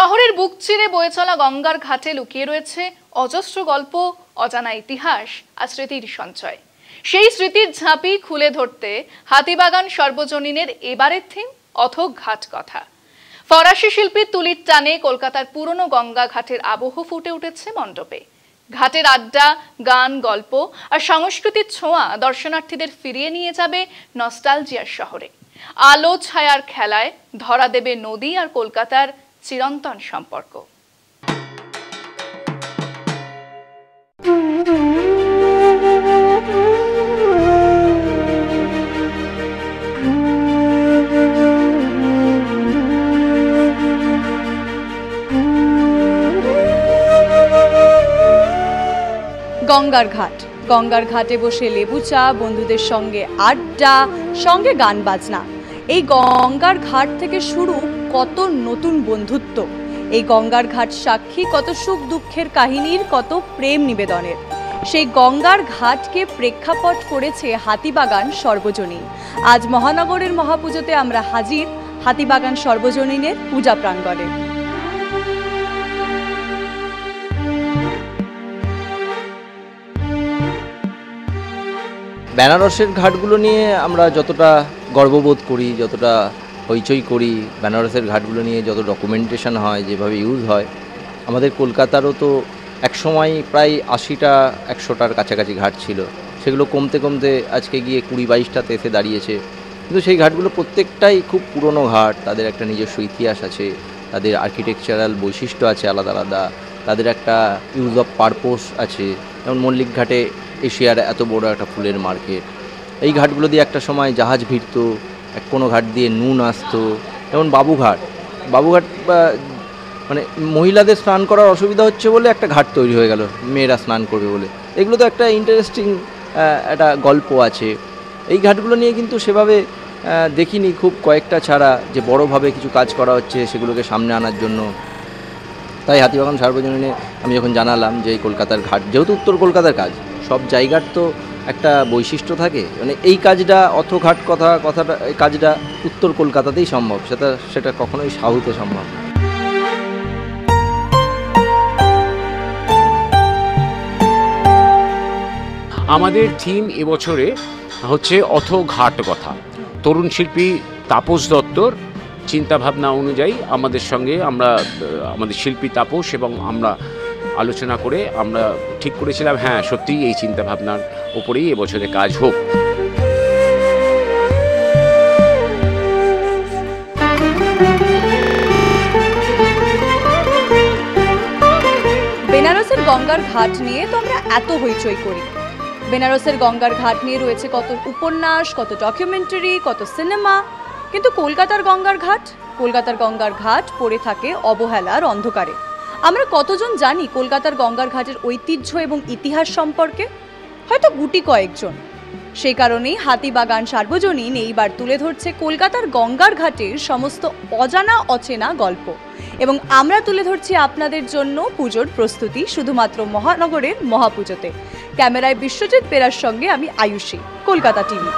শহরের বুক চিরে বয়ে চলা গঙ্গার ঘাটে লুকিয়ে রয়েছে অজস্র গল্প, অজানা ইতিহাস আর স্মৃতির সঞ্চয়। সেই স্মৃতির ঝাঁপি খুলে ধরতে হাতিবাগান সর্বজনীনের এবারের থিম অথক ঘাট কথা। ফরাসি শিল্পীর তুলির টানে কলকাতার পুরনো গঙ্গা ঘাটের আবহ ফুটে উঠেছে মণ্ডপে। ঘাটের আড্ডা, গান, গল্প আর সংস্কৃতির ছোঁয়া দর্শনার্থীদের ফিরিয়ে নিয়ে যাবে নস্টালজিয়ার শহরে। আলো ছায়ার খেলায় ধরা দেবে নদী আর কলকাতার চিরন্তন সম্পর্ক। গঙ্গার ঘাট, গঙ্গার ঘাটে বসে লেবু চা, বন্ধুদের সঙ্গে আড্ডা, সঙ্গে গান বাজনা। এই গঙ্গার ঘাট থেকে শুরু কত নতুন বন্ধুত্ব। এই গঙ্গার ঘাট সাক্ষী কত সুখ দুঃখের কাহিনীর, কত প্রেম নিবেদনের। সেই গঙ্গার ঘাটকে প্রেক্ষাপট করেছে হাতিবাগান সর্বজনীন। আজ মহানগরের মহাপুজোতে আমরা হাজির হাতিবাগান সর্বজনীনের পূজা প্রাঙ্গণে। বেনারসের ঘাটগুলো নিয়ে আমরা যতটা গর্ববোধ করি, যতটা হইচই করি, বেনারসের ঘাটগুলো নিয়ে যত ডকুমেন্টেশন হয়, যেভাবে ইউজ হয়, আমাদের কলকাতারও তো একসময় প্রায় 80-100টার কাছাকাছি ঘাট ছিল। সেগুলো কমতে কমতে আজকে গিয়ে 20-22টাতে এসে দাঁড়িয়েছে। কিন্তু সেই ঘাটগুলো প্রত্যেকটাই খুব পুরনো ঘাট, তাদের একটা নিজস্ব ইতিহাস আছে, তাদের আর্কিটেকচারাল বৈশিষ্ট্য আছে আলাদা আলাদা, তাদের একটা ইউজ অফ পারপোজ আছে। যেমন মল্লিক ঘাটে এশিয়ার এত বড় একটা ফুলের মার্কেট। এই ঘাটগুলো দিয়ে একটা সময় জাহাজ ভিড়ত, কোনো ঘাট দিয়ে নুন আসতো। যেমন বাবুঘাট মানে মহিলাদের স্নান করার অসুবিধা হচ্ছে বলে একটা ঘাট তৈরি হয়ে গেল, মেয়েরা স্নান করবে বলে। এগুলো তো একটা ইন্টারেস্টিং একটা গল্প আছে। এই ঘাটগুলো নিয়ে কিন্তু সেভাবে দেখিনি, খুব কয়েকটা ছাড়া, যে বড়োভাবে কিছু কাজ করা হচ্ছে সেগুলোকে সামনে আনার জন্য। তাই হাতিবাগান সার্বজনীনে আমি যখন জানালাম যে এই কলকাতার ঘাট, যেহেতু উত্তর কলকাতার কাজ, সব জায়গার তো একটা বৈশিষ্ট্য থাকে, মানে এই কাজটা অথঘাট কথাটা এই কাজটা উত্তর কলকাতাতেই সম্ভব, সেটা কখনোই সাউথে সম্ভব না। আমাদের থিম এবছরে হচ্ছে অথঘাট কথা। তরুণ শিল্পী তাপস দত্তর চিন্তাভাবনা অনুযায়ী আমাদের সঙ্গে আমাদের শিল্পী তাপস এবং আমরা আলোচনা করে আমরা ঠিক করেছিলাম, হ্যাঁ সত্যিই এই চিন্তাভাবনার ওপরেই এবছরে কাজ হোক। বেনারসের গঙ্গার ঘাট নিয়ে তো আমরা এত হইচই করি। বেনারসের গঙ্গার ঘাট নিয়ে রয়েছে কত উপন্যাস, কত ডকুমেন্টারি, কত সিনেমা। কিন্তু কলকাতার গঙ্গার ঘাট পড়ে থাকে অবহেলার অন্ধকারে। আমরা কতজন জানি কলকাতার গঙ্গার ঘাটের ঐতিহ্য এবং ইতিহাস সম্পর্কে? হয়তো গুটি কয়েকজন। সেই কারণেই হাতিবাগান সার্বজনীন এইবার তুলে ধরছে কলকাতার গঙ্গার ঘাটের সমস্ত অজানা অচেনা গল্প। এবং আমরা তুলে ধরছি আপনাদের জন্য পুজোর প্রস্তুতি শুধুমাত্র মহানগরের মহাপুজোতে। ক্যামেরায় বিশ্বজিৎ বেরার সঙ্গে আমি আয়ুষী, কলকাতা টিভি।